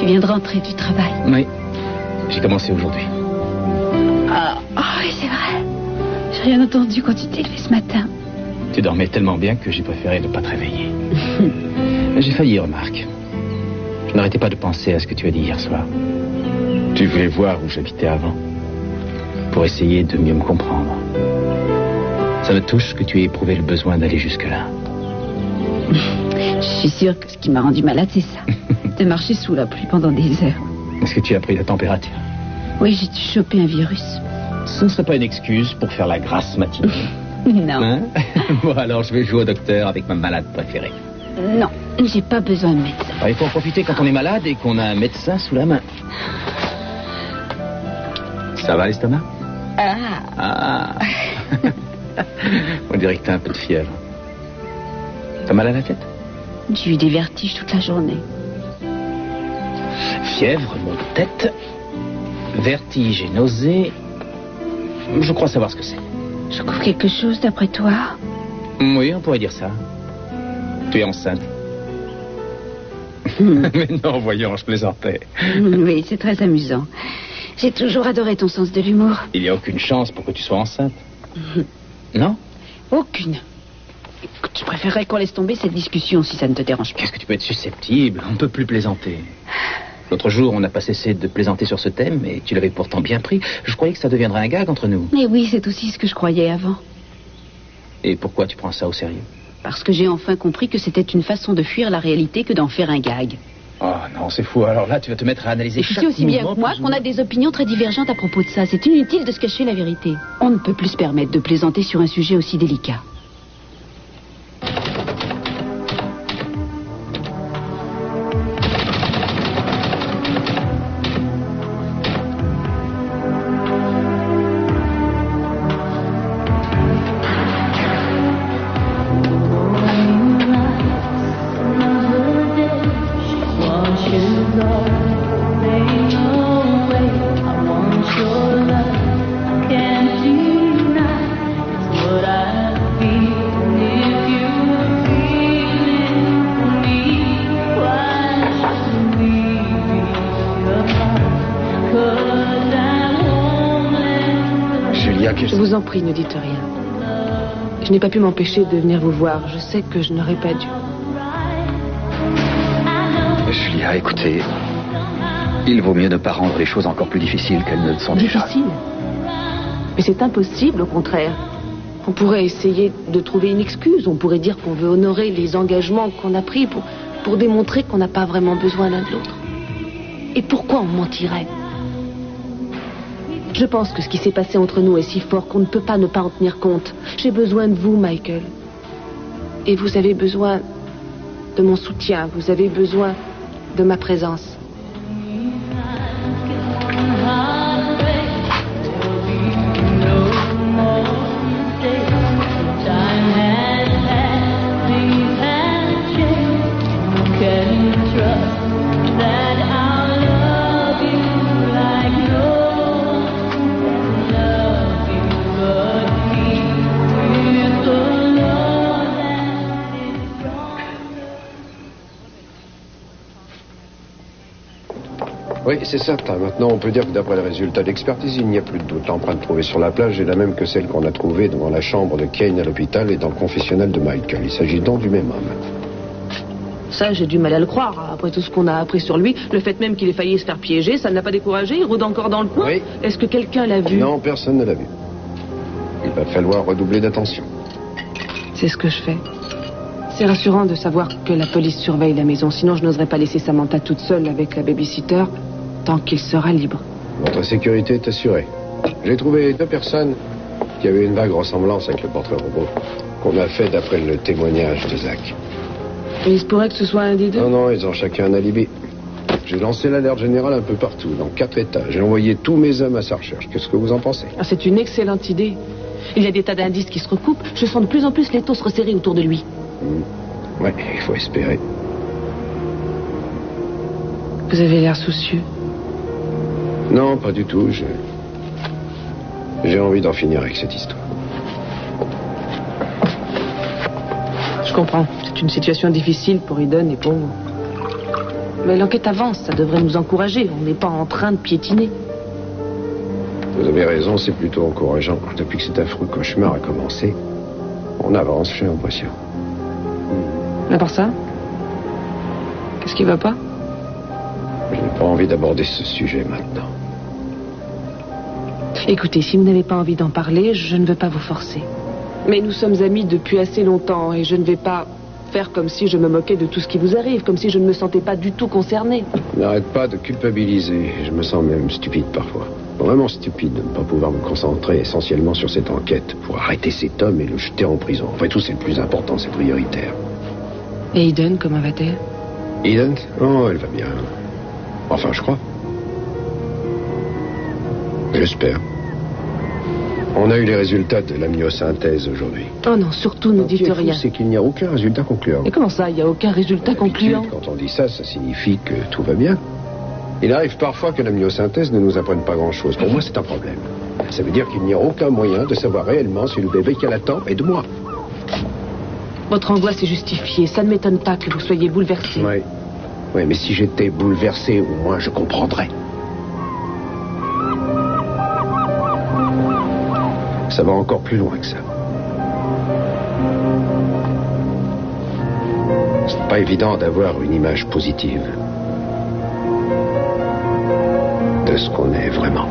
viens de rentrer du travail? Oui, j'ai commencé aujourd'hui. Ah, oui, c'est vrai. J'ai rien entendu quand tu t'es levé ce matin. Tu dormais tellement bien que j'ai préféré ne pas te réveiller. J'ai failli, remarque. Je n'arrêtais pas de penser à ce que tu as dit hier soir. Tu voulais voir où j'habitais avant, pour essayer de mieux me comprendre. Ça me touche que tu aies éprouvé le besoin d'aller jusque-là. Je suis sûre que ce qui m'a rendu malade, c'est ça. De marcher sous la pluie pendant des heures. Est-ce que tu as pris la température? Oui, j'ai dû choper un virus. Ce ne serait pas une excuse pour faire la grasse matinée. Non. Hein? Bon, alors je vais jouer au docteur avec ma malade préférée. Non, j'ai pas besoin de médecin. Il faut en profiter quand on est malade et qu'on a un médecin sous la main. Ça va l'estomac? Ah. On dirait que t'as un peu de fièvre. T'as mal à la tête? J'ai eu des vertiges toute la journée. Fièvre, maux de tête, vertige et nausées. Je crois savoir ce que c'est. Je couvre quelque chose d'après toi? Oui, on pourrait dire ça. Tu es enceinte. Mais non, voyons, je plaisantais. Oui, c'est très amusant. J'ai toujours adoré ton sens de l'humour. Il n'y a aucune chance pour que tu sois enceinte. Non? Aucune. Écoute, je préférerais qu'on laisse tomber cette discussion si ça ne te dérange pas. Qu'est-ce que tu peux être susceptible? On ne peut plus plaisanter. L'autre jour, on n'a pas cessé de plaisanter sur ce thème, et tu l'avais pourtant bien pris. Je croyais que ça deviendrait un gag entre nous. Mais oui, c'est aussi ce que je croyais avant. Et pourquoi tu prends ça au sérieux? Parce que j'ai enfin compris que c'était une façon de fuir la réalité que d'en faire un gag. Oh non, c'est fou. Alors là, tu vas te mettre à analyser chaque tu sais aussi bien mouvement, que moi qu'on a des opinions très divergentes à propos de ça. C'est inutile de se cacher la vérité. On ne peut plus se permettre de plaisanter sur un sujet aussi délicat. Je vous en prie, ne dites rien. Je n'ai pas pu m'empêcher de venir vous voir. Je sais que je n'aurais pas dû. Julia, écoutez, il vaut mieux ne pas rendre les choses encore plus difficiles qu'elles ne le sont déjà. Difficile? Mais c'est impossible, au contraire. On pourrait essayer de trouver une excuse. On pourrait dire qu'on veut honorer les engagements qu'on a pris pour démontrer qu'on n'a pas vraiment besoin l'un de l'autre. Et pourquoi on mentirait? Je pense que ce qui s'est passé entre nous est si fort qu'on ne peut pas ne pas en tenir compte. J'ai besoin de vous, Michael. Et vous avez besoin de mon soutien. Vous avez besoin de ma présence. Oui, c'est certain. Maintenant, on peut dire que d'après le résultat d'expertise, il n'y a plus de doute. L'empreinte trouvée sur la plage est la même que celle qu'on a trouvée devant la chambre de Kane à l'hôpital et dans le confessionnal de Michael. Il s'agit donc du même homme. Ça, j'ai du mal à le croire. Après tout ce qu'on a appris sur lui, le fait même qu'il ait failli se faire piéger, ça ne l'a pas découragé. Il rôde encore dans le coin. Oui. Est-ce que quelqu'un l'a vu? Non, personne ne l'a vu. Il va falloir redoubler d'attention. C'est ce que je fais. C'est rassurant de savoir que la police surveille la maison. Sinon, je n'oserais pas laisser Samantha toute seule avec la babysitter tant qu'il sera libre. Votre sécurité est assurée. J'ai trouvé 2 personnes qui avaient une vague ressemblance avec le portrait robot qu'on a fait d'après le témoignage de Zach. Et il se pourrait que ce soit un des deux? Non, ils ont chacun un alibi. J'ai lancé l'alerte générale un peu partout, dans 4 États. J'ai envoyé tous mes hommes à sa recherche. Qu'est-ce que vous en pensez? C'est une excellente idée. Il y a des tas d'indices qui se recoupent. Je sens de plus en plus l'étau se resserrer autour de lui. Ouais, il faut espérer. Vous avez l'air soucieux. Non, pas du tout. J'ai envie d'en finir avec cette histoire. Je comprends. C'est une situation difficile pour Eden et pour vous. Mais l'enquête avance, ça devrait nous encourager. On n'est pas en train de piétiner. Vous avez raison, c'est plutôt encourageant. Depuis que cet affreux cauchemar a commencé, on avance, j'ai l'impression. À part ça, qu'est-ce qui va pas? Je n'ai pas envie d'aborder ce sujet maintenant. Écoutez, si vous n'avez pas envie d'en parler, je ne veux pas vous forcer. Mais nous sommes amis depuis assez longtemps et je ne vais pas faire comme si je me moquais de tout ce qui vous arrive, comme si je ne me sentais pas du tout concernée. N'arrête pas de culpabiliser. Je me sens même stupide parfois. Vraiment stupide de ne pas pouvoir me concentrer essentiellement sur cette enquête pour arrêter cet homme et le jeter en prison. Après tout, c'est le plus important, c'est prioritaire. Et Eden, comment va-t-elle? Eden? Oh, elle va bien. Enfin, je crois. J'espère. On a eu les résultats de l'amniosynthèse aujourd'hui. Oh non, surtout ne dites rien. C'est qu'il n'y a aucun résultat concluant. Et comment ça, il n'y a aucun résultat concluant? Quand on dit ça, ça signifie que tout va bien. Il arrive parfois que l'amniosynthèse ne nous apprenne pas grand-chose. Pour moi, c'est un problème. Ça veut dire qu'il n'y a aucun moyen de savoir réellement si le bébé qu'elle attend est de moi. Votre angoisse est justifiée. Ça ne m'étonne pas que vous soyez bouleversé. Oui, mais si j'étais bouleversé, au moins je comprendrais. Ça va encore plus loin que ça. C'est pas évident d'avoir une image positive de ce qu'on est vraiment.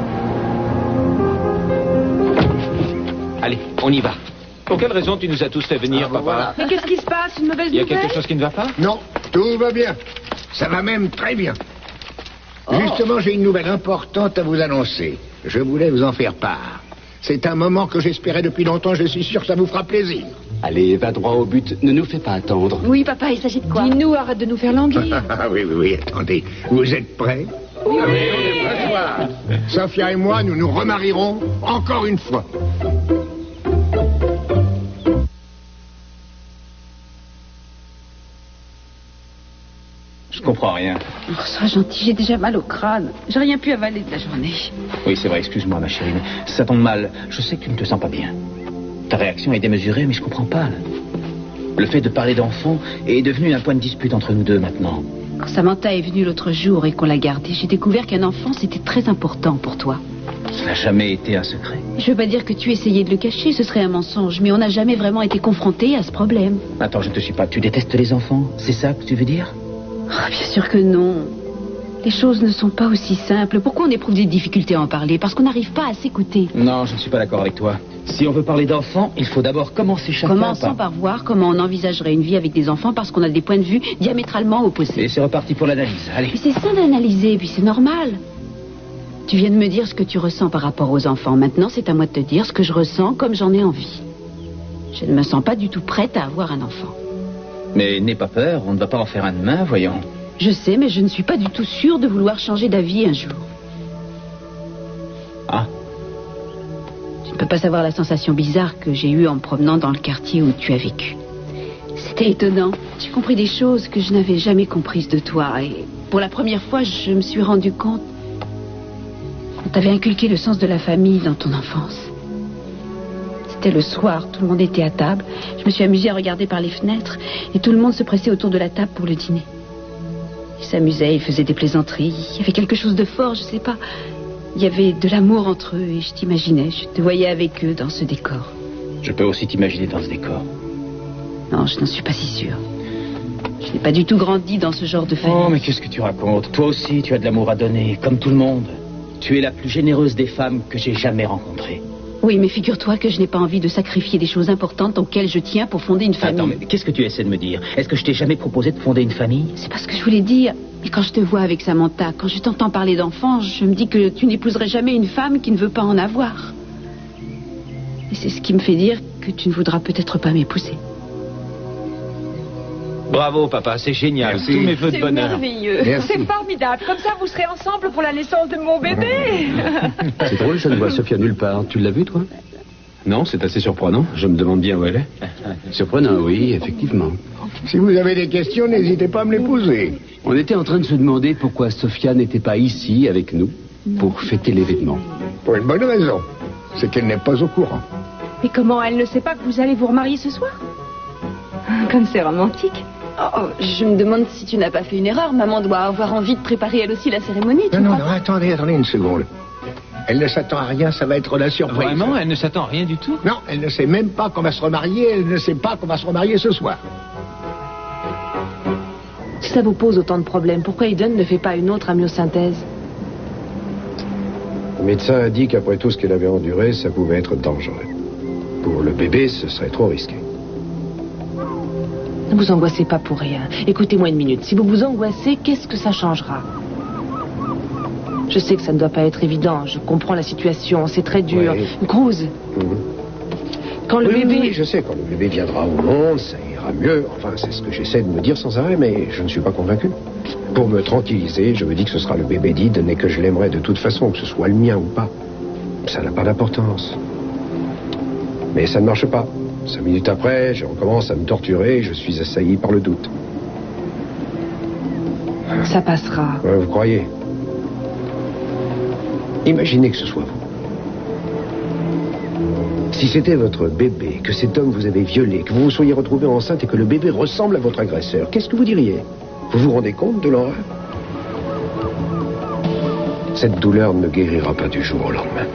Allez, on y va. Pour quelle raison tu nous as tous fait venir, papa? Voilà. Mais qu'est-ce qui se passe? Une mauvaise Il y a nouvelle? quelque chose qui ne va pas? Non, tout va bien. Ça va même très bien. Justement, j'ai une nouvelle importante à vous annoncer. Je voulais vous en faire part. C'est un moment que j'espérais depuis longtemps, je suis sûr que ça vous fera plaisir. Allez, va droit au but, ne nous fais pas attendre. Oui, papa, il s'agit de quoi? Dis-nous, arrête de nous faire languir. Ah oui, attendez. Vous êtes prêts? Oui. Sophia et moi, nous nous remarierons encore une fois. Je comprends rien. Oh, sois gentil, j'ai déjà mal au crâne. J'ai rien pu avaler de la journée. Oui, c'est vrai, excuse-moi, ma chérie, mais ça tombe mal. Je sais que tu ne te sens pas bien. Ta réaction est démesurée, mais je comprends pas. Le fait de parler d'enfant est devenu un point de dispute entre nous deux maintenant. Quand Samantha est venue l'autre jour et qu'on l'a gardée, j'ai découvert qu'un enfant, c'était très important pour toi. Ça n'a jamais été un secret. Je veux pas dire que tu essayais de le cacher, ce serait un mensonge, mais on n'a jamais vraiment été confrontés à ce problème. Attends, je ne te suis pas. Tu détestes les enfants? C'est ça que tu veux dire? Oh, bien sûr que non. Les choses ne sont pas aussi simples. Pourquoi on éprouve des difficultés à en parler? Parce qu'on n'arrive pas à s'écouter. Non, je ne suis pas d'accord avec toi. Si on veut parler d'enfants, il faut d'abord commencer chacun Commençons par voir comment on envisagerait une vie avec des enfants parce qu'on a des points de vue diamétralement opposés. Et c'est reparti pour l'analyse. Allez. Mais c'est ça d'analyser, puis c'est normal. Tu viens de me dire ce que tu ressens par rapport aux enfants. Maintenant, c'est à moi de te dire ce que je ressens comme j'en ai envie. Je ne me sens pas du tout prête à avoir un enfant. Mais n'aie pas peur, on ne va pas en faire un demain, voyons. Je sais, mais je ne suis pas du tout sûre de vouloir changer d'avis un jour. Ah. Tu ne peux pas savoir la sensation bizarre que j'ai eue en me promenant dans le quartier où tu as vécu. C'était étonnant. J'ai compris des choses que je n'avais jamais comprises de toi. Et pour la première fois, je me suis rendu compte qu'on t'avait inculqué le sens de la famille dans ton enfance. C'était le soir, tout le monde était à table. Je me suis amusée à regarder par les fenêtres et tout le monde se pressait autour de la table pour le dîner. Ils s'amusaient, ils faisaient des plaisanteries. Il y avait quelque chose de fort, je sais pas. Il y avait de l'amour entre eux et je t'imaginais. Je te voyais avec eux dans ce décor. Je peux aussi t'imaginer dans ce décor. Non, je n'en suis pas si sûre. Je n'ai pas du tout grandi dans ce genre de famille. Oh, mais qu'est-ce que tu racontes? Toi aussi, tu as de l'amour à donner, comme tout le monde. Tu es la plus généreuse des femmes que j'ai jamais rencontrées. Oui, mais figure-toi que je n'ai pas envie de sacrifier des choses importantes auxquelles je tiens pour fonder une famille. Attends, mais qu'est-ce que tu essaies de me dire? Est-ce que je t'ai jamais proposé de fonder une famille? C'est pas ce que je voulais dire. Mais quand je te vois avec Samantha, quand je t'entends parler d'enfants, je me dis que tu n'épouserais jamais une femme qui ne veut pas en avoir. Et c'est ce qui me fait dire que tu ne voudras peut-être pas m'épouser. Bravo, papa, c'est génial. Merci. Tous mes vœux de C'est bonheur. merveilleux. Merci. C'est formidable. Comme ça, vous serez ensemble pour la naissance de mon bébé. C'est drôle, je ne vois Sophia nulle part. Tu l'as vue, toi? Non, c'est assez surprenant. Je me demande bien où elle est. Surprenant, oui, effectivement. Si vous avez des questions, n'hésitez pas à me les poser. On était en train de se demander pourquoi Sophia n'était pas ici avec nous pour fêter l'événement. Pour une bonne raison. C'est qu'elle n'est pas au courant. Mais comment elle ne sait pas que vous allez vous remarier ce soir? Comme c'est romantique. Oh, je me demande si tu n'as pas fait une erreur. Maman doit avoir envie de préparer elle aussi la cérémonie. Non, attendez une seconde. Elle ne s'attend à rien, ça va être la surprise. Vraiment, elle ne s'attend à rien du tout? Non, elle ne sait même pas qu'on va se remarier, elle ne sait pas qu'on va se remarier ce soir. Si ça vous pose autant de problèmes, pourquoi Eden ne fait pas une autre amyosynthèse? Le médecin a dit qu'après tout ce qu'elle avait enduré, ça pouvait être dangereux. Pour le bébé, ce serait trop risqué. Ne vous angoissez pas pour rien. Écoutez-moi une minute. Si vous vous angoissez, qu'est-ce que ça changera? Je sais que ça ne doit pas être évident. Je comprends la situation. C'est très dur. Oui. Cruz, quand le bébé... Oui, je sais, quand le bébé viendra au monde, ça ira mieux. Enfin, c'est ce que j'essaie de me dire sans arrêt, mais je ne suis pas convaincu. Pour me tranquilliser, je me dis que ce sera le bébé d'Eden et que je l'aimerai de toute façon, que ce soit le mien ou pas. Ça n'a pas d'importance. Mais ça ne marche pas. 5 minutes après, je recommence à me torturer et je suis assailli par le doute. Ça passera. Ouais, vous croyez? Imaginez que ce soit vous. Si c'était votre bébé, que cet homme vous avait violé, que vous vous soyez retrouvé enceinte et que le bébé ressemble à votre agresseur, qu'est-ce que vous diriez? Vous vous rendez compte de l'horreur? Cette douleur ne guérira pas du jour au lendemain.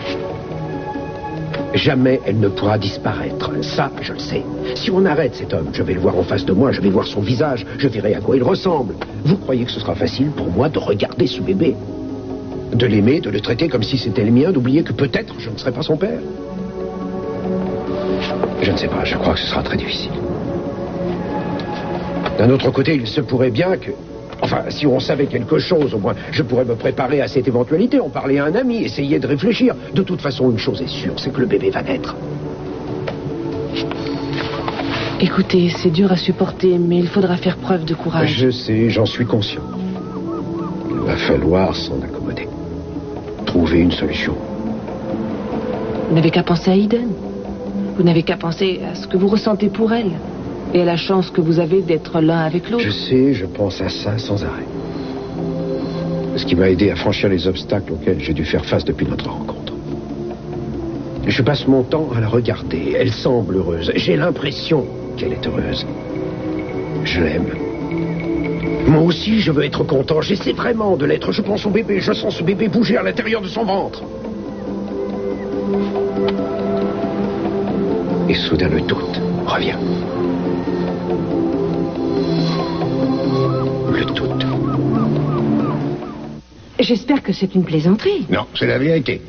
Jamais elle ne pourra disparaître. Ça, je le sais. Si on arrête cet homme, je vais le voir en face de moi, je vais voir son visage, je verrai à quoi il ressemble. Vous croyez que ce sera facile pour moi de regarder ce bébé? De l'aimer, de le traiter comme si c'était le mien, d'oublier que peut-être je ne serai pas son père? Je ne sais pas, je crois que ce sera très difficile. D'un autre côté, il se pourrait bien que... Enfin, si on savait quelque chose, au moins, je pourrais me préparer à cette éventualité, en parler à un ami, essayer de réfléchir. De toute façon, une chose est sûre, c'est que le bébé va naître. Écoutez, c'est dur à supporter, mais il faudra faire preuve de courage. Je sais, j'en suis conscient. Il va falloir s'en accommoder. Trouver une solution. Vous n'avez qu'à penser à Eden. Vous n'avez qu'à penser à ce que vous ressentez pour elle. Et à la chance que vous avez d'être l'un avec l'autre. Je sais, je pense à ça sans arrêt. Ce qui m'a aidé à franchir les obstacles auxquels j'ai dû faire face depuis notre rencontre. Je passe mon temps à la regarder. Elle semble heureuse. J'ai l'impression qu'elle est heureuse. Je l'aime. Moi aussi, je veux être content. J'essaie vraiment de l'être. Je pense au bébé. Je sens ce bébé bouger à l'intérieur de son ventre. Et soudain, le doute revient. Le doute. J'espère que c'est une plaisanterie. Non, c'est la vérité.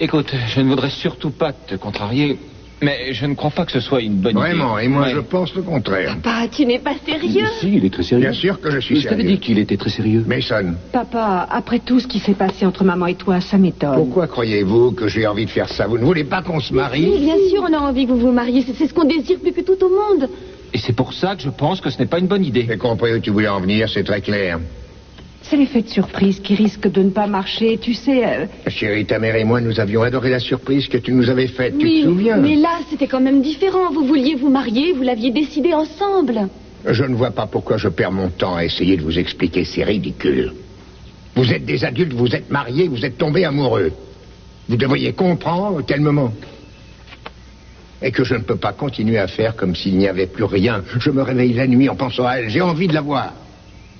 Écoute, je ne voudrais surtout pas te contrarier, mais je ne crois pas que ce soit une bonne idée. Vraiment, et moi Ouais. je pense le contraire. Papa, tu n'es pas sérieux? Si, il est très sérieux. Bien sûr que je suis Je t'avais sérieux. dit qu'il était très sérieux. Mason, Papa, après tout ce qui s'est passé entre maman et toi, ça m'étonne. pourquoi croyez-vous que j'ai envie de faire ça? Vous ne voulez pas qu'on se marie? Oui, bien sûr, on a envie que vous vous mariez. C'est ce qu'on désire plus que tout au monde. Et c'est pour ça que je pense que ce n'est pas une bonne idée. J'ai compris où tu voulais en venir, c'est très clair. C'est l'effet de surprise qui risque de ne pas marcher, tu sais. Chérie, ta mère et moi, nous avions adoré la surprise que tu nous avais faite, Oui, tu te souviens? mais là, c'était quand même différent. Vous vouliez vous marier, vous l'aviez décidé ensemble. Je ne vois pas pourquoi je perds mon temps à essayer de vous expliquer, c'est ridicule. Vous êtes des adultes, vous êtes mariés, vous êtes tombés amoureux. Vous devriez comprendre qu'elle me manque. Et que je ne peux pas continuer à faire comme s'il n'y avait plus rien. Je me réveille la nuit en pensant à elle, j'ai envie de la voir.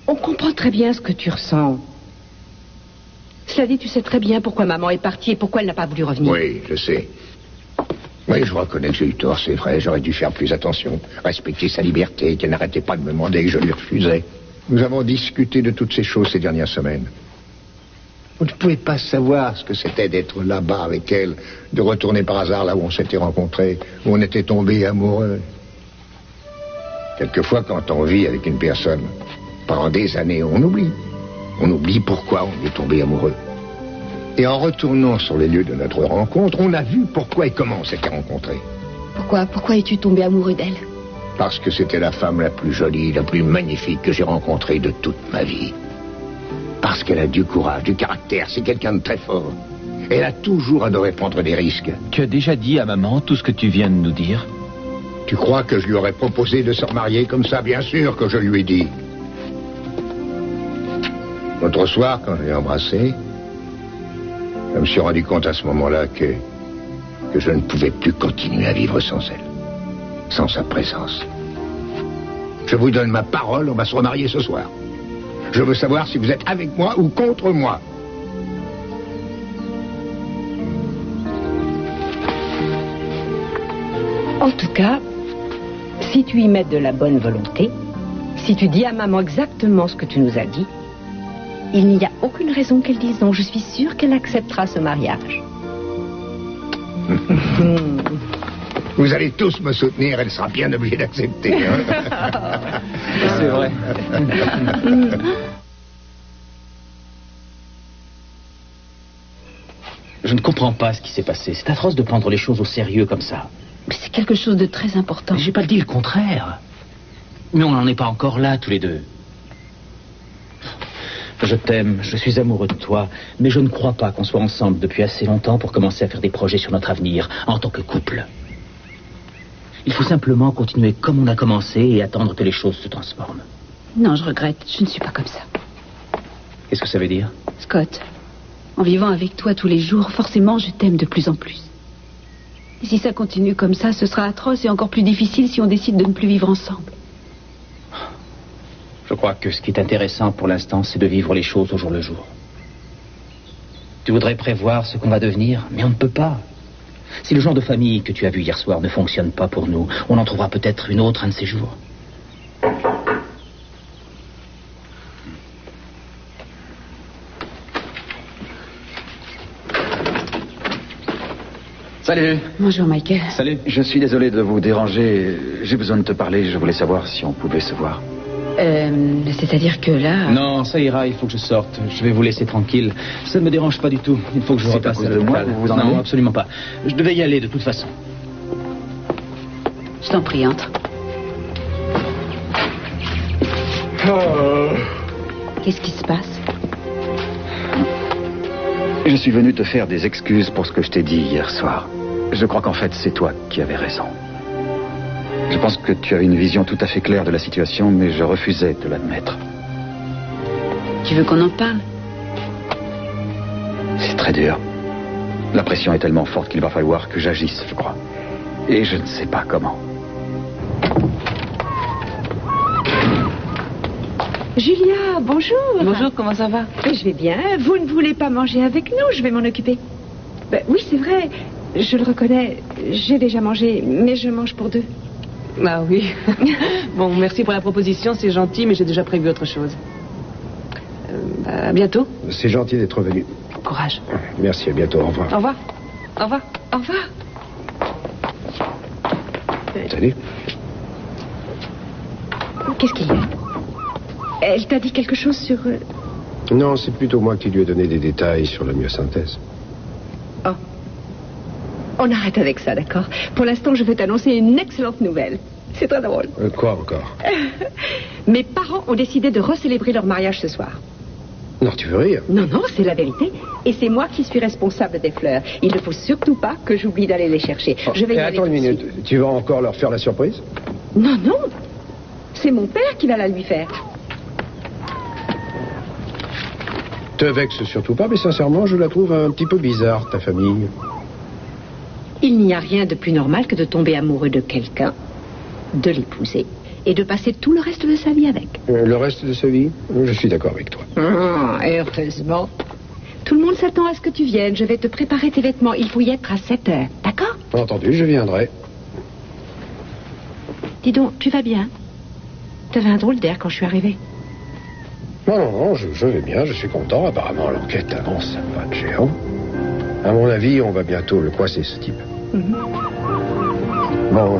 On comprend très bien ce que tu ressens. Cela dit, tu sais très bien pourquoi maman est partie et pourquoi elle n'a pas voulu revenir. Oui, je sais. Oui, je reconnais que j'ai eu tort, c'est vrai. J'aurais dû faire plus attention. Respecter sa liberté, qu'elle n'arrêtait pas de me demander que je lui refusais. Nous avons discuté de toutes ces choses ces dernières semaines. Vous ne pouvez pas savoir ce que c'était d'être là-bas avec elle, de retourner par hasard là où on s'était rencontrés, où on était tombés amoureux. Quelquefois, quand on vit avec une personne, pendant des années, on oublie. On oublie pourquoi on est tombé amoureux. Et en retournant sur les lieux de notre rencontre, on a vu pourquoi et comment on s'était rencontrés. Pourquoi es-tu tombé amoureux d'elle? Parce que c'était la femme la plus jolie, la plus magnifique que j'ai rencontrée de toute ma vie. Parce qu'elle a du courage, du caractère, c'est quelqu'un de très fort. Elle a toujours adoré prendre des risques. Tu as déjà dit à maman tout ce que tu viens de nous dire? Tu crois que je lui aurais proposé de se remarier comme ça? Bien sûr que je lui ai dit. L'autre soir, quand je l'ai embrassée, je me suis rendu compte à ce moment-là que je ne pouvais plus continuer à vivre sans elle, sans sa présence. Je vous donne ma parole, on va se remarier ce soir. Je veux savoir si vous êtes avec moi ou contre moi. En tout cas, si tu y mets de la bonne volonté, si tu dis à maman exactement ce que tu nous as dit, il n'y a aucune raison qu'elle dise non. Je suis sûre qu'elle acceptera ce mariage. Vous allez tous me soutenir, elle sera bien obligée d'accepter. Hein. C'est vrai. Je ne comprends pas ce qui s'est passé. C'est atroce de prendre les choses au sérieux comme ça. Mais c'est quelque chose de très important. J'ai pas dit le contraire. Mais on n'en est pas encore là, tous les deux. Je t'aime, je suis amoureux de toi, mais je ne crois pas qu'on soit ensemble depuis assez longtemps pour commencer à faire des projets sur notre avenir en tant que couple. Il faut simplement continuer comme on a commencé et attendre que les choses se transforment. Non, je regrette. Je ne suis pas comme ça. Qu'est-ce que ça veut dire? Scott, en vivant avec toi tous les jours, forcément, je t'aime de plus en plus. Et si ça continue comme ça, ce sera atroce et encore plus difficile si on décide de ne plus vivre ensemble. Je crois que ce qui est intéressant pour l'instant, c'est de vivre les choses au jour le jour. Tu voudrais prévoir ce qu'on va devenir, mais on ne peut pas. Si le genre de famille que tu as vu hier soir ne fonctionne pas pour nous, on en trouvera peut-être une autre un de ces jours. Salut. Bonjour, Michael. Salut. Je suis désolé de vous déranger. J'ai besoin de te parler. Je voulais savoir si on pouvait se voir. C'est-à-dire que là... Non, ça ira, il faut que je sorte. Je vais vous laisser tranquille. Ça ne me dérange pas du tout. Il faut que je repasse à l'hôpital. Non, absolument pas. Je devais y aller de toute façon. Je t'en prie, entre. Qu'est-ce qui se passe? Je suis venu te faire des excuses pour ce que je t'ai dit hier soir. Je crois qu'en fait, c'est toi qui avais raison. Je pense que tu avais une vision tout à fait claire de la situation, mais je refusais de l'admettre. Tu veux qu'on en parle? C'est très dur. La pression est tellement forte qu'il va falloir que j'agisse, je crois. Et je ne sais pas comment. Julia, bonjour. Bonjour, comment ça va? Je vais bien. Vous ne voulez pas manger avec nous? Je vais m'en occuper. Oui, c'est vrai. Je le reconnais. J'ai déjà mangé, mais je mange pour deux. Ah oui. Bon, merci pour la proposition, c'est gentil, mais j'ai déjà prévu autre chose. À bientôt. C'est gentil d'être venu. Courage. Merci, à bientôt, au revoir. Au revoir. Au revoir. Au revoir. Salut. Qu'est-ce qu'il y a? Elle t'a dit quelque chose sur... Non, c'est plutôt moi qui lui ai donné des détails sur la myosynthèse. Oh. On arrête avec ça, d'accord? Pour l'instant, je veux t'annoncer une excellente nouvelle. C'est très drôle. Quoi encore? Mes parents ont décidé de recélébrer leur mariage ce soir. Non, tu veux rire? Non, c'est la vérité. Et c'est moi qui suis responsable des fleurs. Il ne faut surtout pas que j'oublie d'aller les chercher. Je vais y aller. Attends une minute. Tu vas encore leur faire la surprise? Non. C'est mon père qui va la lui faire. Te vexe surtout pas, mais sincèrement, je la trouve un petit peu bizarre, ta famille. Il n'y a rien de plus normal que de tomber amoureux de quelqu'un, de l'épouser et de passer tout le reste de sa vie avec. Le reste de sa vie? Je suis d'accord avec toi. Heureusement. Tout le monde s'attend à ce que tu viennes. Je vais te préparer tes vêtements. Il faut y être à 7 heures. D'accord? Entendu, je viendrai. Dis donc, tu vas bien? T'avais un drôle d'air quand je suis arrivée. Non, je vais bien, je suis content. Apparemment, l'enquête avance à pas de géant. À mon avis, on va bientôt le coincer, ce type. Bon,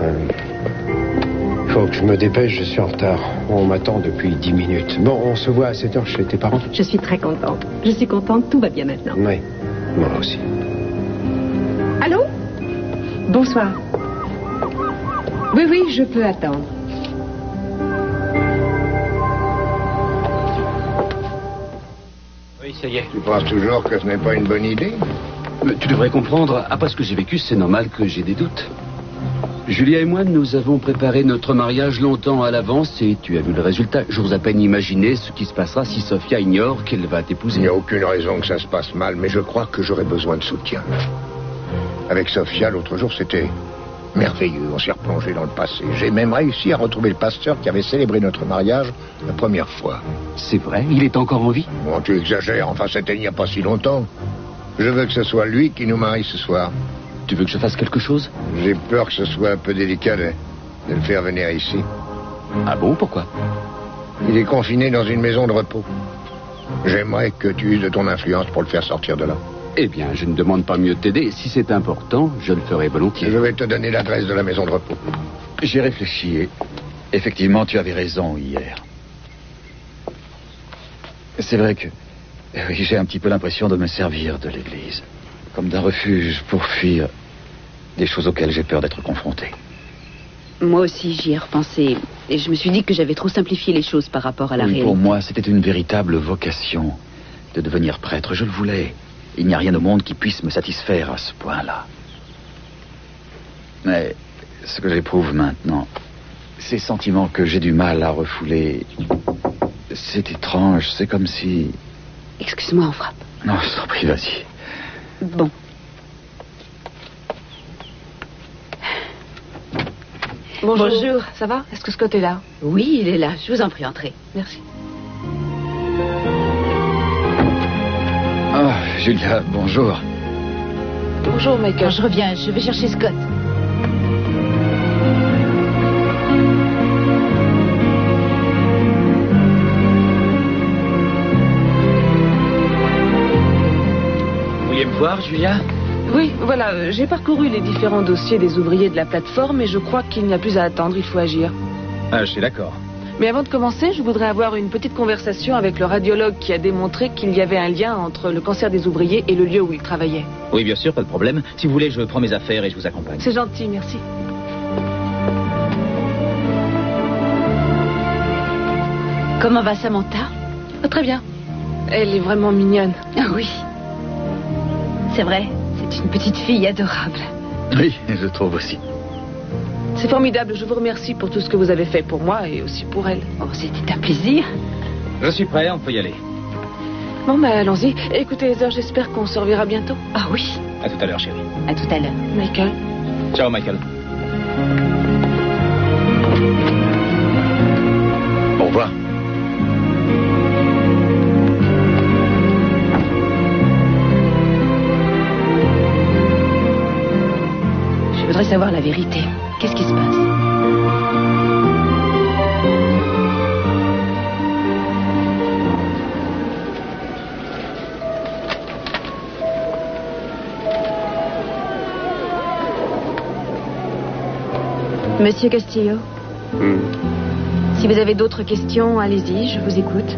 faut que je me dépêche, je suis en retard. On m'attend depuis 10 minutes. Bon, on se voit à 7 heures chez tes parents. Je suis très contente. Je suis contente, tout va bien maintenant. Oui, moi aussi. Allô? Bonsoir. Oui, je peux attendre. Oui, ça y est. Tu penses toujours que ce n'est pas une bonne idée? Mais tu devrais comprendre, après ce que j'ai vécu, c'est normal que j'ai des doutes. Julia et moi, nous avons préparé notre mariage longtemps à l'avance et tu as vu le résultat. J'ose à peine imaginer ce qui se passera si Sophia ignore qu'elle va t'épouser. Il n'y a aucune raison que ça se passe mal, mais je crois que j'aurai besoin de soutien. Avec Sophia, l'autre jour, c'était Merveilleux, on s'est replongé dans le passé. J'ai même réussi à retrouver le pasteur qui avait célébré notre mariage la première fois. C'est vrai? Il est encore en vie? Bon, tu exagères, enfin c'était il n'y a pas si longtemps. Je veux que ce soit lui qui nous marie ce soir. Tu veux que je fasse quelque chose? J'ai peur que ce soit un peu délicat de le faire venir ici. Ah bon, pourquoi? Il est confiné dans une maison de repos. J'aimerais que tu uses de ton influence pour le faire sortir de là. Eh bien, je ne demande pas mieux de t'aider. Si c'est important, je le ferai volontiers. Je vais te donner l'adresse de la maison de repos. J'ai réfléchi et effectivement, tu avais raison hier. C'est vrai que oui, j'ai un petit peu l'impression de me servir de l'église, comme d'un refuge pour fuir des choses auxquelles j'ai peur d'être confronté. Moi aussi, j'y ai repensé. Et je me suis dit que j'avais trop simplifié les choses par rapport à la réalité. Pour moi, c'était une véritable vocation de devenir prêtre. Je le voulais. Il n'y a rien au monde qui puisse me satisfaire à ce point-là. Mais ce que j'éprouve maintenant, ces sentiments que j'ai du mal à refouler, c'est étrange. C'est comme si... Excuse-moi, on frappe. Non, je t'en prie, vas-y. Bon. Bonjour, ça va? Est-ce que Scott est là? Oui, il est là. Je vous en prie, entrez. Merci. Oh, Julia, bonjour. Bonjour, Michael. Quand je reviens, je vais chercher Scott. Vous vouliez me voir, Julia? Oui, voilà, j'ai parcouru les différents dossiers des ouvriers de la plateforme et je crois qu'il n'y a plus à attendre, il faut agir. Ah, je suis d'accord. Mais avant de commencer, je voudrais avoir une petite conversation avec le radiologue qui a démontré qu'il y avait un lien entre le cancer des ouvriers et le lieu où ils travaillaient. Oui, bien sûr, pas de problème. Si vous voulez, je prends mes affaires et je vous accompagne. C'est gentil, merci. Comment va Samantha? Ah, très bien. Elle est vraiment mignonne. Ah oui. C'est vrai, c'est une petite fille adorable. Oui, je trouve aussi. C'est formidable, je vous remercie pour tout ce que vous avez fait pour moi et aussi pour elle. Oh, c'était un plaisir. Je suis prêt, on peut y aller. Bon, bah allons-y. Écoutez, Heather, j'espère qu'on se reverra bientôt. Ah oui. À tout à l'heure, chérie. À tout à l'heure. Michael. Ciao, Michael. Au revoir. Je voudrais savoir la vérité. Qu'est-ce qui se passe? Monsieur Castillo, si vous avez d'autres questions, allez-y, je vous écoute.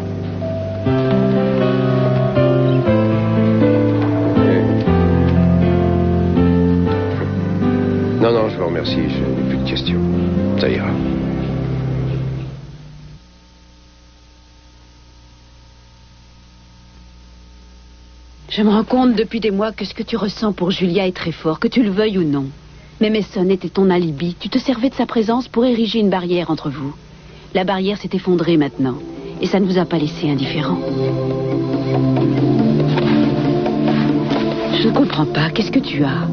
Non, je vous remercie, je n'ai plus de questions. Ça ira. Je me rends compte depuis des mois que ce que tu ressens pour Julia est très fort, que tu le veuilles ou non. Mais Mason était ton alibi. Tu te servais de sa présence pour ériger une barrière entre vous. La barrière s'est effondrée maintenant. Et ça ne vous a pas laissé indifférent. Je ne comprends pas. Qu'est-ce que tu as?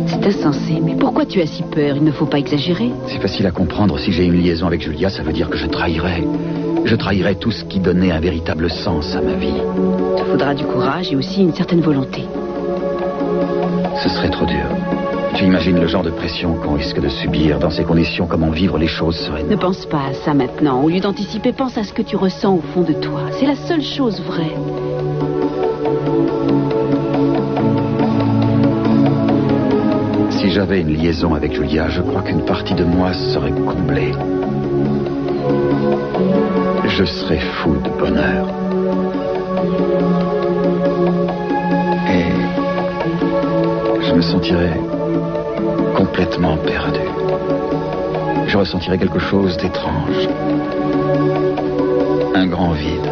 C'est insensé. Mais pourquoi tu as si peur? Il ne faut pas exagérer. C'est facile à comprendre. Si j'ai une liaison avec Julia, ça veut dire que je trahirais. Je trahirais tout ce qui donnait un véritable sens à ma vie. Il te faudra du courage et aussi une certaine volonté. Ce serait trop dur. Tu imagines le genre de pression qu'on risque de subir dans ces conditions, comment vivre les choses sereinement. Ne pense pas à ça maintenant. Au lieu d'anticiper, pense à ce que tu ressens au fond de toi. C'est la seule chose vraie. Si j'avais une liaison avec Julia, je crois qu'une partie de moi serait comblée. Je serais fou de bonheur. Et je me sentirais complètement perdu. Je ressentirais quelque chose d'étrange. Un grand vide.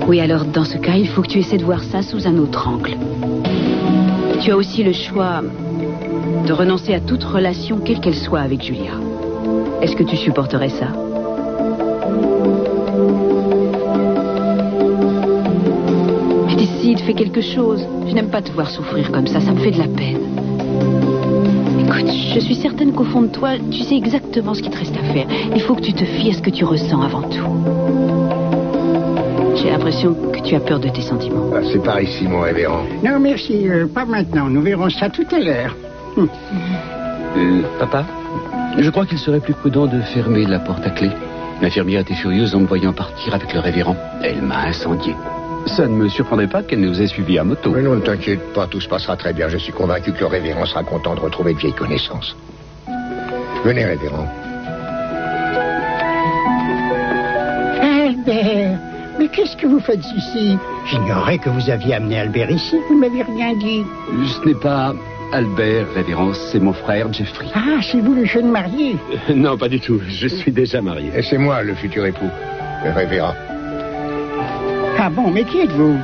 Oui, alors dans ce cas, il faut que tu essaies de voir ça sous un autre angle. Tu as aussi le choix de renoncer à toute relation, quelle qu'elle soit, avec Julia. Est-ce que tu supporterais ça? Mais décide, fais quelque chose. Je n'aime pas te voir souffrir comme ça me fait de la peine. Écoute, je suis certaine qu'au fond de toi, tu sais exactement ce qu'il te reste à faire. Il faut que tu te fies à ce que tu ressens avant tout. J'ai l'impression que tu as peur de tes sentiments. Ah, c'est par ici, mon révérend. Non, merci, pas maintenant. Nous verrons ça tout à l'heure. Papa, je crois qu'il serait plus prudent de fermer la porte à clé. L'infirmière était furieuse en me voyant partir avec le révérend. Elle m'a incendié. Ça ne me surprendrait pas qu'elle nous ait suivis à moto. Mais non, ne t'inquiète pas, tout se passera très bien. Je suis convaincu que le révérend sera content de retrouver de vieilles connaissances. Venez, révérend. Albert, mais qu'est-ce que vous faites ici? J'ignorais que vous aviez amené Albert ici, vous ne m'avez rien dit. Ce n'est pas Albert, révérend, c'est mon frère Jeffrey. Ah, c'est vous le jeune marié? Non, pas du tout. Je suis déjà marié. Et c'est moi, le futur époux, le révérend. Ah bon, mais qui êtes-vous?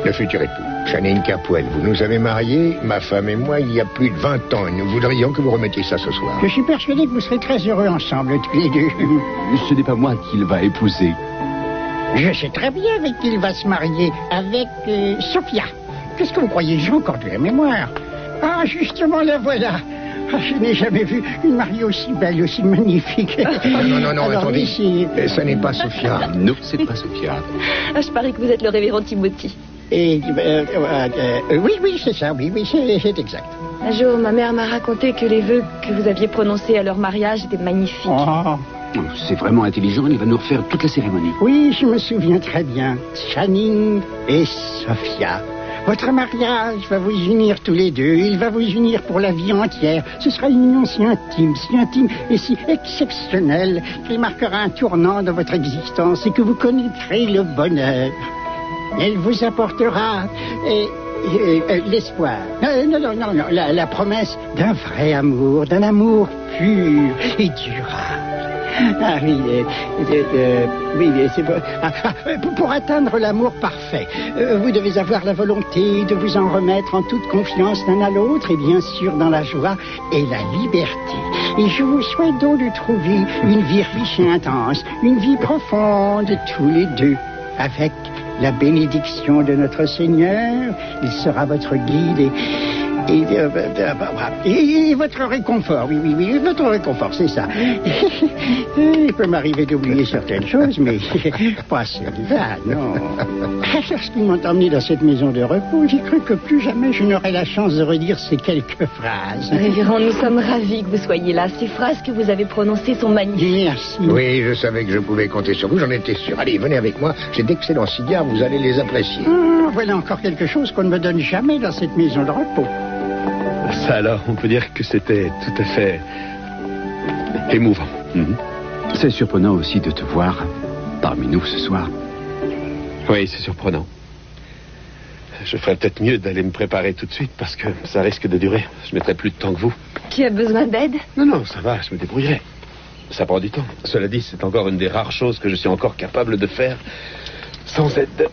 Le futur époux, Channing Capwell. Vous nous avez mariés, ma femme et moi, il y a plus de 20 ans. Et nous voudrions que vous remettiez ça ce soir. Je suis persuadé que vous serez très heureux ensemble, tous les deux. Ce n'est pas moi qu'il va épouser. Je sais très bien avec qui il va se marier. Avec Sophia. Qu'est-ce que vous croyez? J'ai encore de la mémoire. Ah, justement, la voilà. Ah, je n'ai jamais vu une mariée aussi belle, aussi magnifique. Non, attendez. Ça n'est pas Sophia. Non, c'est pas Sophia. Ah, je parie que vous êtes le révérend Timothy. Et, oui, c'est ça, oui, c'est exact. Un jour, ma mère m'a raconté que les vœux que vous aviez prononcés à leur mariage étaient magnifiques. Oh. C'est vraiment intelligent, il va nous refaire toute la cérémonie. Oui, je me souviens très bien. Channing et Sophia. Votre mariage va vous unir tous les deux. Il va vous unir pour la vie entière. Ce sera une union si intime et si exceptionnelle qu'il marquera un tournant dans votre existence et que vous connaîtrez le bonheur. Elle vous apportera l'espoir. Non, la promesse d'un vrai amour, d'un amour pur et durable. Ah oui, c'est bon. Pour atteindre l'amour parfait, vous devez avoir la volonté de vous en remettre en toute confiance l'un à l'autre et bien sûr dans la joie et la liberté. Et je vous souhaite donc de trouver une vie riche et intense, une vie profonde tous les deux, avec la bénédiction de notre Seigneur. Il sera votre guide et votre réconfort, oui, votre réconfort, c'est ça. Il peut m'arriver d'oublier certaines choses, mais pas celle-là, non. Lorsqu'ils m'ont emmené dans cette maison de repos, j'ai cru que plus jamais je n'aurais la chance de redire ces quelques phrases. Révérend, nous sommes ravis que vous soyez là. Ces phrases que vous avez prononcées sont magnifiques. Merci. Oui, je savais que je pouvais compter sur vous, j'en étais sûr. Allez, venez avec moi, j'ai d'excellents cigares, vous allez les apprécier. Voilà encore quelque chose qu'on ne me donne jamais dans cette maison de repos. Ça alors, on peut dire que c'était tout à fait émouvant. C'est surprenant aussi de te voir parmi nous ce soir. Oui, c'est surprenant. Je ferais peut-être mieux d'aller me préparer tout de suite parce que ça risque de durer. Je mettrai plus de temps que vous. Tu as besoin d'aide? Non, ça va, je me débrouillerai. Ça prend du temps. Cela dit, c'est encore une des rares choses que je suis encore capable de faire sans aide.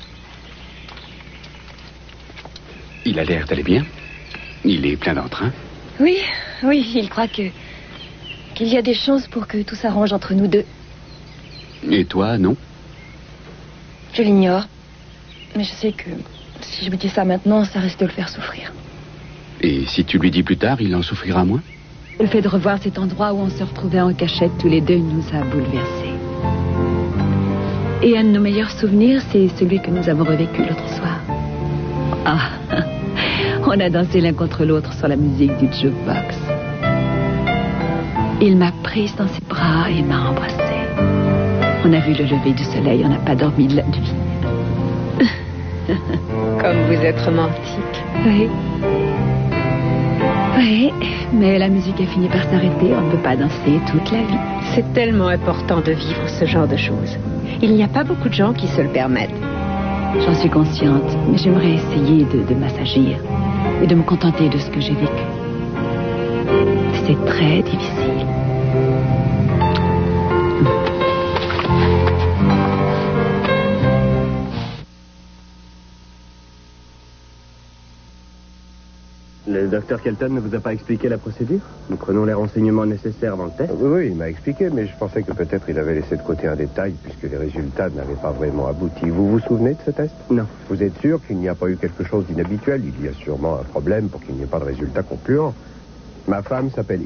Il a l'air d'aller bien. Il est plein d'entrain. Oui, il croit qu'il y a des chances pour que tout s'arrange entre nous deux. Et toi, non? Je l'ignore. Mais je sais que si je lui dis ça maintenant, ça risque de le faire souffrir. Et si tu lui dis plus tard, il en souffrira moins? Le fait de revoir cet endroit où on se retrouvait en cachette tous les deux nous a bouleversés. Et un de nos meilleurs souvenirs, c'est celui que nous avons revécu l'autre soir. Ah, on a dansé l'un contre l'autre sur la musique du jukebox. Il m'a prise dans ses bras et m'a embrassée. On a vu le lever du soleil, on n'a pas dormi de la nuit. Comme vous êtes romantique. Oui, mais la musique a fini par s'arrêter, on ne peut pas danser toute la vie. C'est tellement important de vivre ce genre de choses. Il n'y a pas beaucoup de gens qui se le permettent. J'en suis consciente, mais j'aimerais essayer de m'assagir et de me contenter de ce que j'ai vécu. C'est très difficile. Le docteur Kelton ne vous a pas expliqué la procédure? Nous prenons les renseignements nécessaires dans le test. Oui, il m'a expliqué, mais je pensais que peut-être il avait laissé de côté un détail, puisque les résultats n'avaient pas vraiment abouti. Vous vous souvenez de ce test? Non. Vous êtes sûr qu'il n'y a pas eu quelque chose d'inhabituel? Il y a sûrement un problème pour qu'il n'y ait pas de résultat concluant. Ma femme s'appelle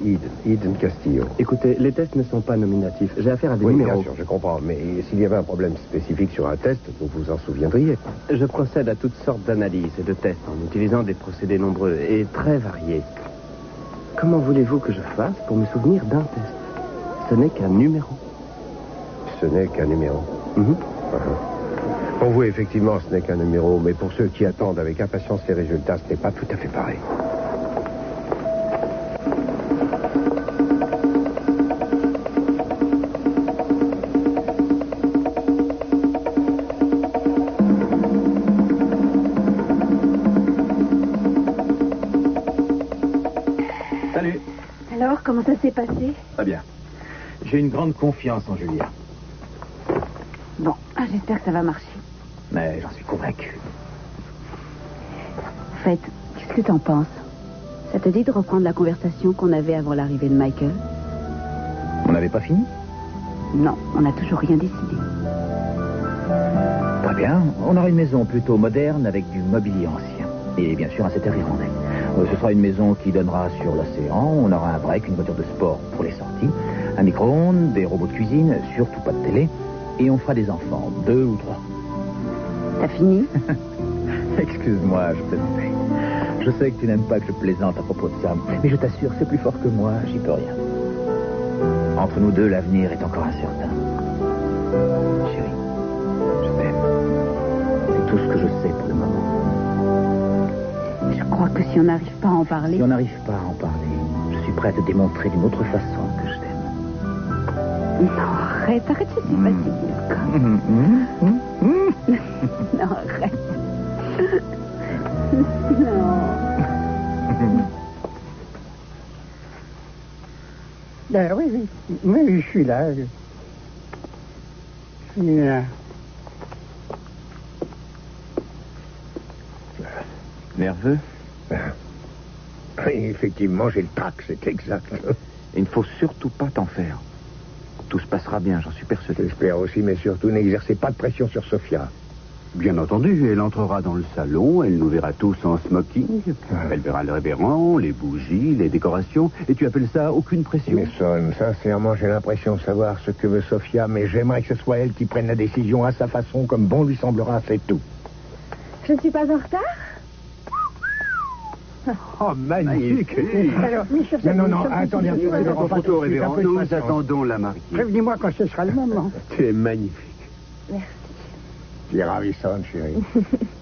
Eden Castillo. Écoutez, les tests ne sont pas nominatifs. J'ai affaire à des Oui, numéros. bien sûr, je comprends. Mais s'il y avait un problème spécifique sur un test, vous vous en souviendriez. Je procède à toutes sortes d'analyses et de tests en utilisant des procédés nombreux et très variés. Comment voulez-vous que je fasse pour me souvenir d'un test? Ce n'est qu'un numéro. Ce n'est qu'un numéro. Pour vous, effectivement, ce n'est qu'un numéro, mais pour ceux qui attendent avec impatience les résultats, ce n'est pas tout à fait pareil. Salut. Alors, comment ça s'est passé? Très bien. J'ai une grande confiance en Julia. Bon, j'espère que ça va marcher. Mais j'en suis convaincu. En fait, qu'est-ce que t'en penses? Ça te dit de reprendre la conversation qu'on avait avant l'arrivée de Michael? On n'avait pas fini? Non, on n'a toujours rien décidé. Très bien. On aura une maison plutôt moderne avec du mobilier ancien. Et bien sûr un setter irlandais. Ce sera une maison qui donnera sur l'océan. On aura un break, une voiture de sport pour les sorties, un micro-ondes, des robots de cuisine, surtout pas de télé. Et on fera des enfants, 2 ou 3. T'as fini? Excuse-moi, je plaisantais. Je sais que tu n'aimes pas que je plaisante à propos de ça, mais je t'assure, c'est plus fort que moi, j'y peux rien. Entre nous deux, l'avenir est encore incertain. Chérie, je t'aime. C'est tout ce que je sais pour le moment. Je crois que si on n'arrive pas à en parler... Si on n'arrive pas à en parler, je suis prêt à te démontrer d'une autre façon que je t'aime. Non, arrête, je suis fatiguée. Non, arrête. Non. Oui, je suis là. Je suis là. Nerveux? Oui, effectivement, j'ai le trac, c'est exact. Il ne faut surtout pas t'en faire. Tout se passera bien, j'en suis persuadé. J'espère aussi, mais surtout, n'exercez pas de pression sur Sophia. Bien entendu, elle entrera dans le salon, elle nous verra tous en smoking. Elle verra le révérend, les bougies, les décorations. Et tu appelles ça aucune pression? Mais Son, sincèrement, j'ai l'impression de savoir ce que veut Sophia, mais j'aimerais que ce soit elle qui prenne la décision à sa façon, comme bon lui semblera, c'est tout. Je ne suis pas en retard? Oh, magnifique. Alors, Michel, Non, attendez un peu. En photo, révérend, nous attendons la mariée. Prévenez-moi quand ce sera le moment. Tu es magnifique. Merci. C'est ravissant, chérie.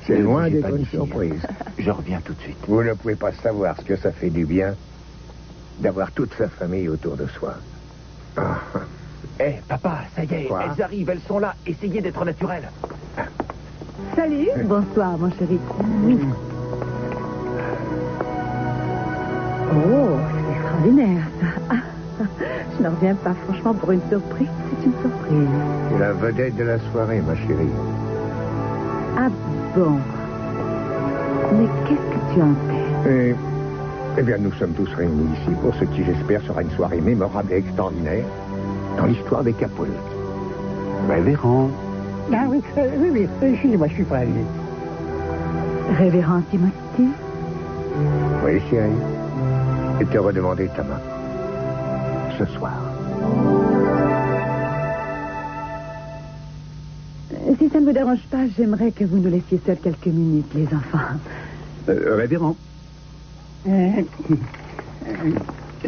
C'est loin d'être une surprise. Je reviens tout de suite. Vous ne pouvez pas savoir ce que ça fait du bien d'avoir toute sa famille autour de soi. Papa, ça y est, Quoi? elles arrivent, elles sont là. Essayez d'être naturelles. Salut. Bonsoir, mon chéri. Oh, c'est extraordinaire, ça. Je n'en reviens pas, franchement, pour une surprise. C'est une surprise. C'est la vedette de la soirée, ma chérie. Ah bon? Mais qu'est-ce que tu en sais? Eh bien, nous sommes tous réunis ici pour ce qui, j'espère, sera une soirée mémorable et extraordinaire dans l'histoire des catholiques. Révérend. Ah oui, excusez-moi, je suis prêt. Révérend Timothy? Oui, chérie. Je te redemander ta main. Ce soir. Si ça ne vous dérange pas, j'aimerais que vous nous laissiez seuls quelques minutes, les enfants. Révérend.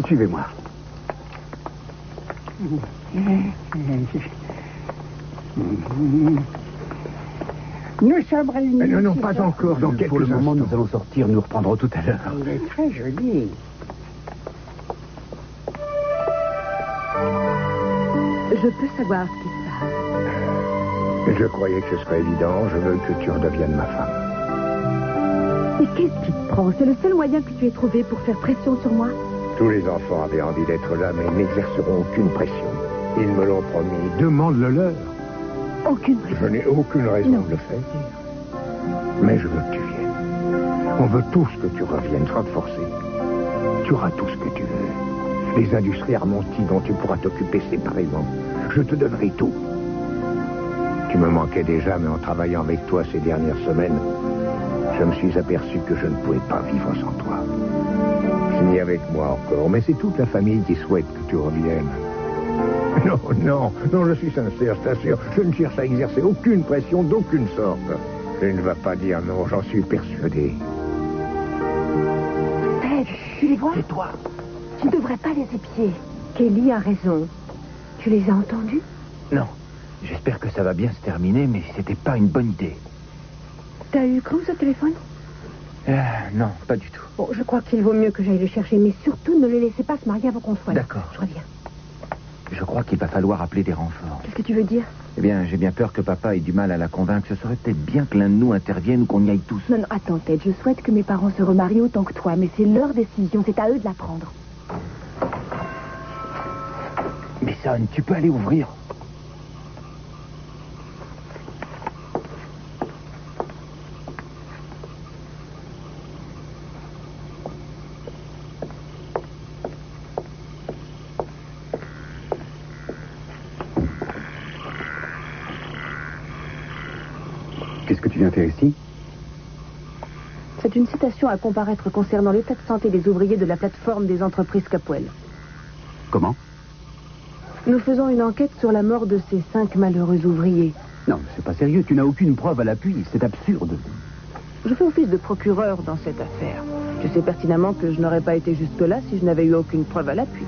Suivez-moi. Nous sommes réunis. Non, pas encore. Dans quelques Pour le moment, instants. nous allons sortir, nous reprendrons tout à l'heure. Il est très joli. Je peux savoir ce qui se passe. Je croyais que ce serait évident. Je veux que tu redeviennes ma femme. Mais qu'est-ce qui te prend? C'est le seul moyen que tu aies trouvé pour faire pression sur moi? Tous les enfants avaient envie d'être là, mais ils n'exerceront aucune pression. Ils me l'ont promis. Demande-le leur. Aucune pression. Je n'ai aucune raison de le faire. Mais je veux que tu viennes. On veut tous que tu reviennes sans te forcer. Tu auras tout ce que tu veux. Les industries Armonti dont tu pourras t'occuper séparément. Je te donnerai tout. Tu me manquais déjà, mais en travaillant avec toi ces dernières semaines, je me suis aperçu que je ne pouvais pas vivre sans toi. Ni avec moi encore, mais c'est toute la famille qui souhaite que tu reviennes. Non, je suis sincère, je t'assure. Je ne cherche à exercer aucune pression d'aucune sorte. Je ne vas pas dire non, j'en suis persuadé. Ted, tu les vois? Et toi? Tu ne devrais pas les épier. Kelly a raison. Tu les as entendus? Non. J'espère que ça va bien se terminer, mais c'était pas une bonne idée. T'as eu Cruz au téléphone? Non, pas du tout. Bon, je crois qu'il vaut mieux que j'aille le chercher, mais surtout ne les laissez pas se marier avant qu'on soit là. D'accord. Je reviens. Je crois qu'il va falloir appeler des renforts. Qu'est-ce que tu veux dire? Eh bien, j'ai bien peur que papa ait du mal à la convaincre. Ce serait peut-être bien que l'un de nous intervienne ou qu'on y aille tous. Non, attends, Ted, je souhaite que mes parents se remarient autant que toi, mais c'est leur décision, c'est à eux de la prendre. Mais Son, tu peux aller ouvrir. Qu'est-ce que tu viens faire ici? C'est une citation à comparaître concernant l'état de santé des ouvriers de la plateforme des entreprises Capwell. Comment? Nous faisons une enquête sur la mort de ces 5 malheureux ouvriers. Non, c'est pas sérieux. Tu n'as aucune preuve à l'appui. C'est absurde. Je fais office de procureur dans cette affaire. Je sais pertinemment que je n'aurais pas été jusque-là si je n'avais eu aucune preuve à l'appui.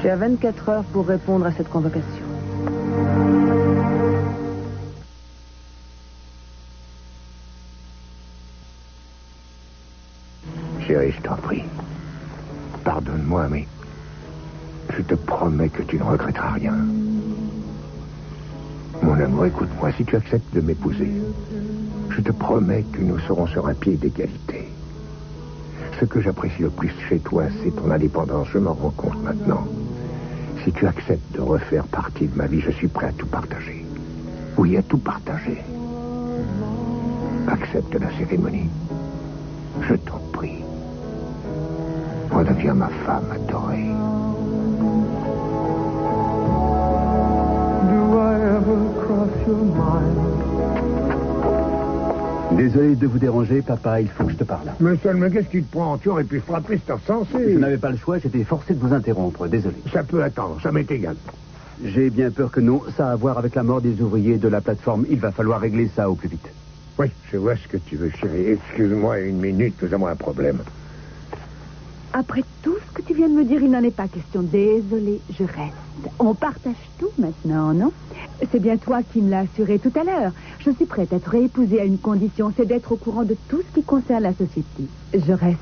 J'ai 24 heures pour répondre à cette convocation. Chérie, je t'en prie. Pardonne-moi, mais je te promets que tu ne regretteras rien. Mon amour, écoute-moi, si tu acceptes de m'épouser, je te promets que nous serons sur un pied d'égalité. Ce que j'apprécie le plus chez toi, c'est ton indépendance. Je m'en rends compte maintenant. Si tu acceptes de refaire partie de ma vie, je suis prêt à tout partager. Oui, à tout partager. Accepte la cérémonie. Je t'en prie. Redeviens ma femme adorée. Désolé de vous déranger, papa, il faut que je te parle. Mais qu'est-ce qui te prend? Tu aurais pu frapper cet insensé. Je n'avais pas le choix, j'étais forcé de vous interrompre, désolé. Ça peut attendre, ça m'est égal. J'ai bien peur que non, ça a à voir avec la mort des ouvriers de la plateforme. Il va falloir régler ça au plus vite. Oui, je vois ce que tu veux, chérie. Excuse-moi une minute, nous avons un problème. Après tout ce que tu viens de me dire, il n'en est pas question. Désolée, je reste. On partage tout maintenant, non? C'est bien toi qui me l'as assuré tout à l'heure. Je suis prête à te réépouser à une condition, c'est d'être au courant de tout ce qui concerne la société. Je reste.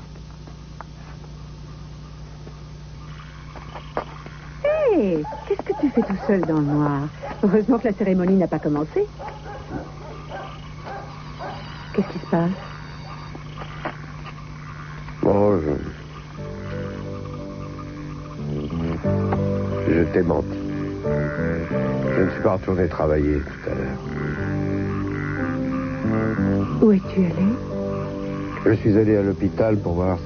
Hé, qu'est-ce que tu fais tout seul dans le noir? Heureusement que la cérémonie n'a pas commencé. Qu'est-ce qui se passe? Bon, je t'ai menti. Je ne suis pas retourné travailler tout à l'heure. Où es-tu allé? Je suis allé à l'hôpital pour voir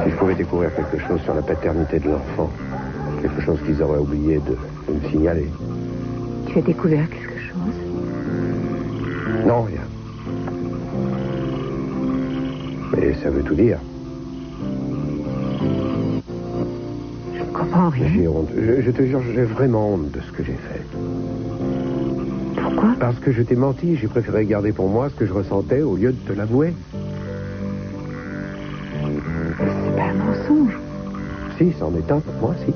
si je pouvais découvrir quelque chose sur la paternité de l'enfant. Quelque chose qu'ils auraient oublié de me signaler. Tu as découvert quelque chose? Non, rien. Mais ça veut tout dire. Je ne comprends rien. J'ai honte. Je te jure, j'ai vraiment honte de ce que j'ai fait. Pourquoi? Parce que je t'ai menti. J'ai préféré garder pour moi ce que je ressentais au lieu de te l'avouer. C'est pas un mensonge. Si, c'en est un pour moi, si.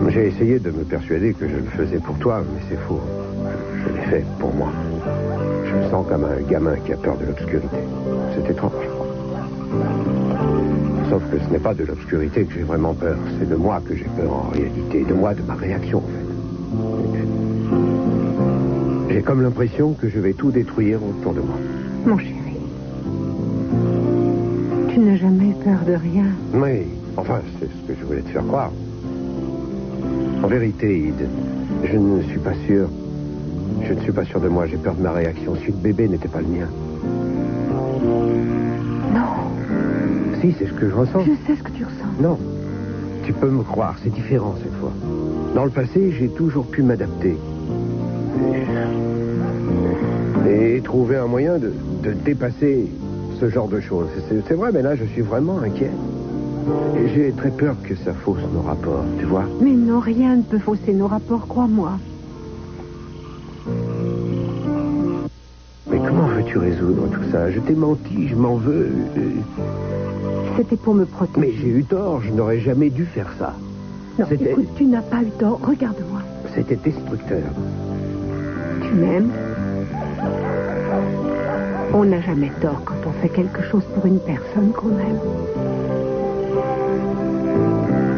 J'ai essayé de me persuader que je le faisais pour toi, mais c'est faux. Je l'ai fait pour moi. Je me sens comme un gamin qui a peur de l'obscurité. C'est étrange. Sauf que ce n'est pas de l'obscurité que j'ai vraiment peur. C'est de moi que j'ai peur en réalité. De moi, de ma réaction, en fait. J'ai comme l'impression que je vais tout détruire autour de moi. Mon chéri, tu n'as jamais eu peur de rien. Oui, enfin, c'est ce que je voulais te faire croire. En vérité, Ide, je ne suis pas sûr. Je ne suis pas sûr de moi. J'ai peur de ma réaction. Si le bébé n'était pas le mien. Non. Si, c'est ce que je ressens. Je sais ce que tu ressens. Non. Tu peux me croire, c'est différent cette fois. Dans le passé, j'ai toujours pu m'adapter. Et trouver un moyen de dépasser ce genre de choses. C'est vrai, mais là, je suis vraiment inquiet. Et j'ai très peur que ça fausse nos rapports, tu vois. Mais non, rien ne peut fausser nos rapports, crois-moi. Mais comment veux-tu résoudre tout ça? Je t'ai menti, je m'en veux. C'était pour me protéger. Mais j'ai eu tort, je n'aurais jamais dû faire ça. Non, écoute, tu n'as pas eu tort. Regarde-moi. C'était destructeur. Tu m'aimes? On n'a jamais tort quand on fait quelque chose pour une personne qu'on aime.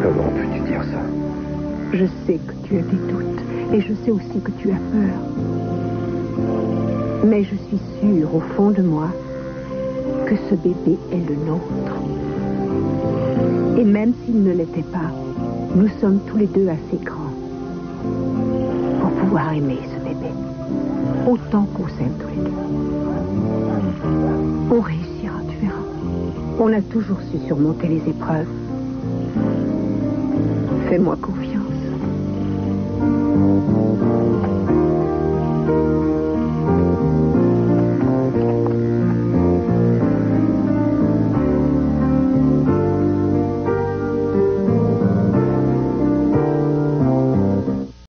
Comment peux-tu dire ça? Je sais que tu as des doutes. Et je sais aussi que tu as peur. Mais je suis sûre, au fond de moi, que ce bébé est le nôtre. Et même s'il ne l'était pas, nous sommes tous les deux assez grands pour pouvoir aimer ce bébé. Autant qu'on s'aime tous les deux. On réussira, tu verras. On a toujours su surmonter les épreuves. Fais-moi confiance.